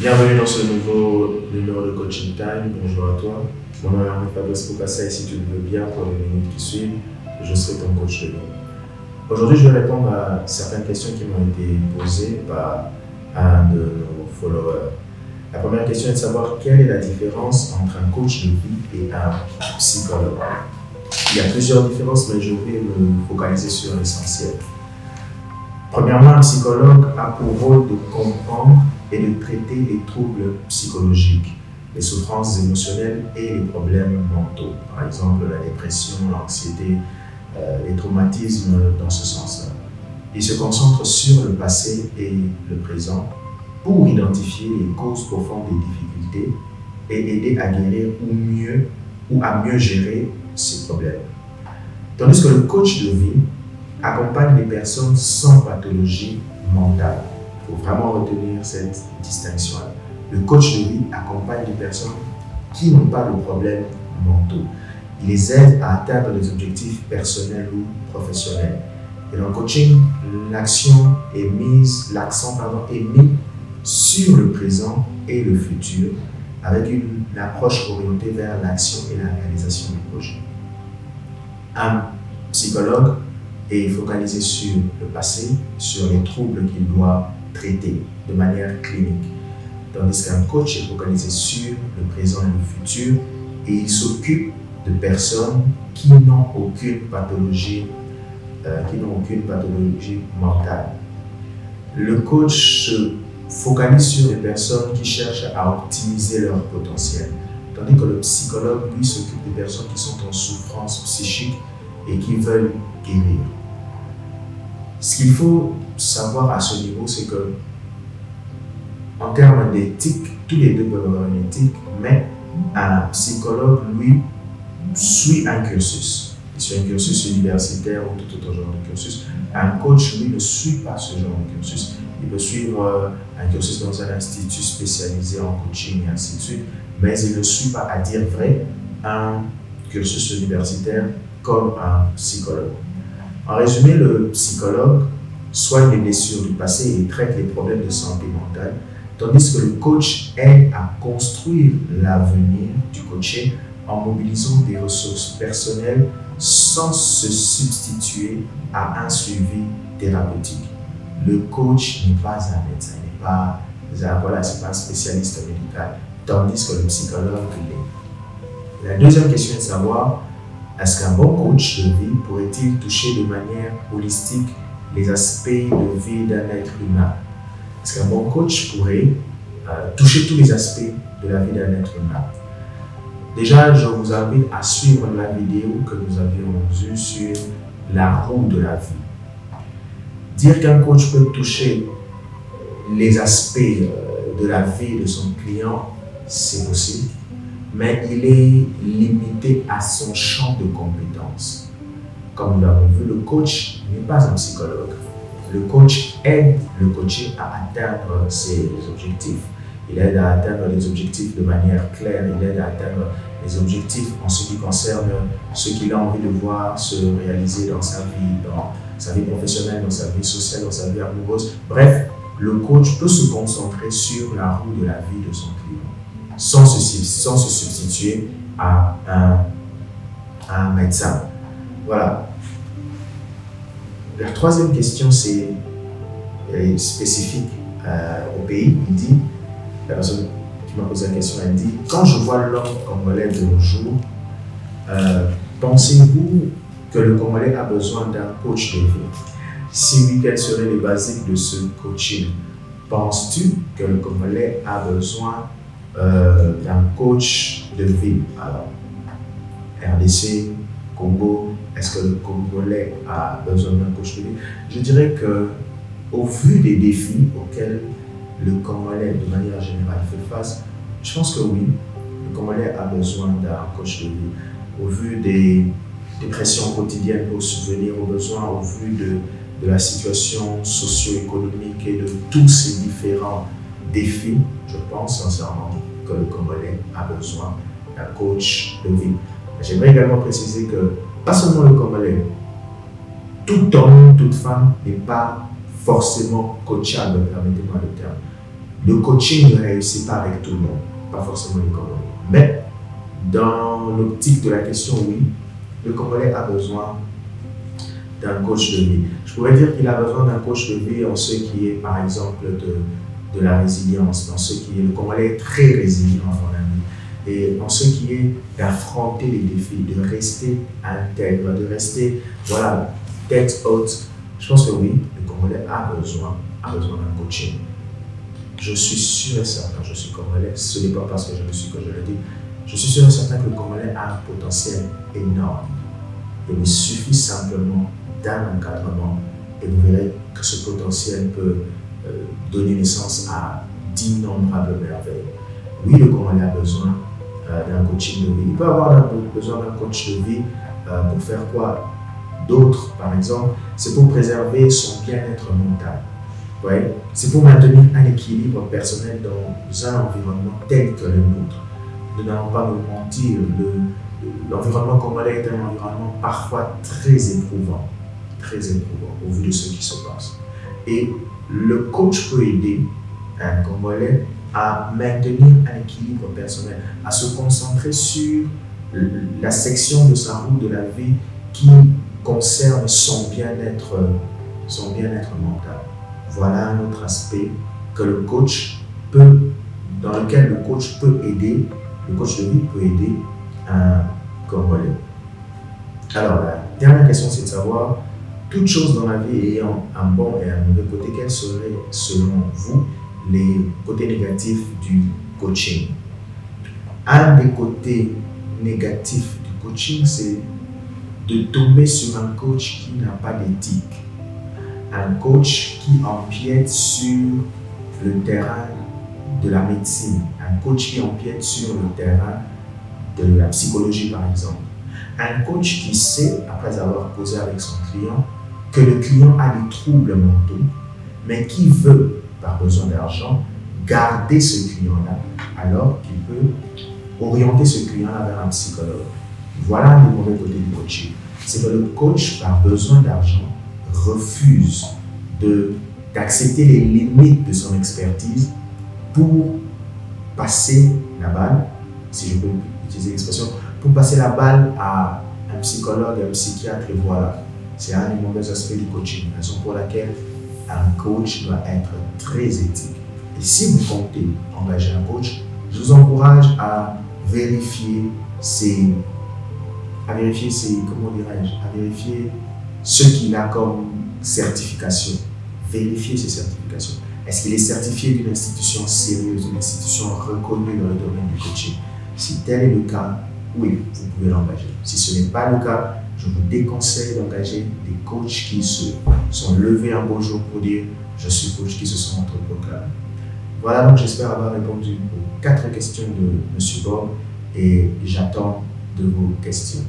Bienvenue dans ce nouveau numéro de Coaching Time. Bonjour à toi. Mon nom est Fabrice Bokassa et si tu le veux bien, pour les minutes qui suivent, je serai ton coach de vie. Aujourd'hui, je vais répondre à certaines questions qui m'ont été posées par un de nos followers. La première question est de savoir quelle est la différence entre un coach de vie et un psychologue. Il y a plusieurs différences, mais je vais me focaliser sur l'essentiel. Premièrement, un psychologue a pour rôle de comprendre et de traiter les troubles psychologiques, les souffrances émotionnelles et les problèmes mentaux. Par exemple, la dépression, l'anxiété, les traumatismes dans ce sens-là. Il se concentre sur le passé et le présent pour identifier les causes profondes des difficultés et aider à guérir ou à mieux gérer ces problèmes. Tandis que le coach de vie accompagne les personnes sans pathologie mentale. Il faut vraiment retenir cette distinction-là. Le coach de vie accompagne les personnes qui n'ont pas de problèmes mentaux. Il les aide à atteindre des objectifs personnels ou professionnels. Et dans le coaching, l'accent est mis sur le présent et le futur avec une approche orientée vers l'action et la réalisation du projet. Un psychologue est focalisé sur le passé, sur les troubles qu'il doit traiter de manière clinique. Tandis qu'un coach est focalisé sur le présent et le futur et il s'occupe de personnes qui n'ont aucune pathologie mentale. Le coach se focalise sur les personnes qui cherchent à optimiser leur potentiel, tandis que le psychologue, lui, s'occupe des personnes qui sont en souffrance psychique et qui veulent guérir. Ce qu'il faut savoir à ce niveau, c'est que, en termes d'éthique, tous les deux peuvent avoir une éthique, mais un psychologue, lui, suit un cursus. Il suit un cursus universitaire ou tout autre genre de cursus. Un coach, lui, ne suit pas ce genre de cursus. Il peut suivre un cursus dans un institut spécialisé en coaching et ainsi de suite, mais il ne suit pas, à dire vrai, un cursus universitaire comme un psychologue. En résumé, le psychologue soigne les blessures du passé et traite les problèmes de santé mentale, tandis que le coach aide à construire l'avenir du coaching en mobilisant des ressources personnelles sans se substituer à un suivi thérapeutique. Le coach n'est pas un médecin, c'est pas un spécialiste médical, tandis que le psychologue l'est. La deuxième question est de savoir, est-ce qu'un bon coach de vie pourrait-il toucher de manière holistique les aspects de vie d'un être humain? Est-ce qu'un bon coach pourrait toucher tous les aspects de la vie d'un être humain? Déjà, je vous invite à suivre la vidéo que nous avions vue sur la roue de la vie. Dire qu'un coach peut toucher les aspects de la vie de son client, c'est possible, mais il est limité à son champ de compétences. Comme nous l'avons vu, le coach n'est pas un psychologue. Le coach aide le coaché à atteindre ses objectifs. Il aide à atteindre les objectifs de manière claire, il aide à atteindre les objectifs en ce qui concerne ce qu'il a envie de voir se réaliser dans sa vie professionnelle, dans sa vie sociale, dans sa vie amoureuse. Bref, le coach peut se concentrer sur la roue de la vie de son client, sans se substituer à un médecin. Voilà. La troisième question, est spécifique au pays. Il dit, la personne qui m'a posé la question, elle dit, quand je vois l'homme congolais de nos jours, pensez-vous que le Congolais a besoin d'un coach de vie? Si oui, quels seraient les basiques de ce coaching? Penses-tu que le Congolais a besoin d'un coach de vie? Alors, RDC, Congo, est-ce que le Congolais a besoin d'un coach de vie? Je dirais que, au vu des défis auxquels le Congolais, de manière générale, fait face, je pense que oui, le Congolais a besoin d'un coach de vie. Au vu des pressions quotidiennes pour subvenir aux besoins, au vu de la situation socio-économique et de tous ces différents défis, je pense sincèrement que le Congolais a besoin d'un coach de vie. J'aimerais également préciser que, pas seulement le Congolais, tout homme, toute femme n'est pas forcément coachable, permettez-moi le terme. le coaching ne réussit pas avec tout le monde, pas forcément les Congolais. Mais dans l'optique de la question, oui, le Congolais a besoin d'un coach de vie. Je pourrais dire qu'il a besoin d'un coach de vie en ce qui est, par exemple, de la résilience, dans ce qui est, le Congolais est très résilient, à mon avis, et en ce qui est d'affronter les défis, de rester intègre, de rester, voilà, tête haute. Je pense que oui, le Congolais a besoin d'un coaching. Je suis sûr et certain, je suis Congolais, ce n'est pas parce que je le suis que je le dis, je suis sûr et certain que le Congolais a un potentiel énorme. Il lui suffit simplement d'un encadrement et vous verrez que ce potentiel peut donner naissance à d'innombrables merveilles. Oui, le Congolais a besoin d'un coaching de vie. Il peut avoir besoin d'un coach de vie pour faire quoi? D'autres, par exemple, c'est pour préserver son bien-être mental. Ouais. C'est pour maintenir un équilibre personnel dans un environnement tel que le nôtre. Nous n'allons pas nous mentir, l'environnement congolais est un environnement parfois très éprouvant au vu de ce qui se passe. Et le coach peut aider un Congolais à maintenir un équilibre personnel, à se concentrer sur la section de sa route de la vie qui concerne son bien-être mental. Voilà un autre aspect que le coach dans lequel le coach peut aider, le coach de vie peut aider un Congolais. Alors, la dernière question, c'est de savoir, toute chose dans la vie ayant un bon et un mauvais côté, quels seraient, selon vous, les côtés négatifs du coaching? Un des côtés négatifs du coaching, c'est de tomber sur un coach qui n'a pas d'éthique. Un coach qui empiète sur le terrain de la médecine, un coach qui empiète sur le terrain de la psychologie par exemple. Un coach qui sait, après avoir causé avec son client, que le client a des troubles mentaux, mais qui veut, par besoin d'argent, garder ce client-là, alors qu'il peut orienter ce client-là vers un psychologue. Voilà le mauvais côté du coaching. C'est que le coach, par besoin d'argent, refuse d'accepter les limites de son expertise pour passer la balle, si je peux utiliser l'expression, pour passer la balle à un psychologue, un psychiatre, et voilà. C'est un des mauvais aspects du coaching, raison pour laquelle un coach doit être très éthique. Et si vous comptez engager un coach, je vous encourage à vérifier ce qu'il a comme certification. Vérifier ses certifications. Est-ce qu'il est certifié d'une institution sérieuse, d'une institution reconnue dans le domaine du coaching? Si tel est le cas, oui, vous pouvez l'engager. Si ce n'est pas le cas, je vous déconseille d'engager des coachs qui se sont levés un beau jour pour dire « je suis coach », qui se sont autoproclamés. Voilà, donc j'espère avoir répondu aux 4 questions de M. Bob et j'attends de vos questions.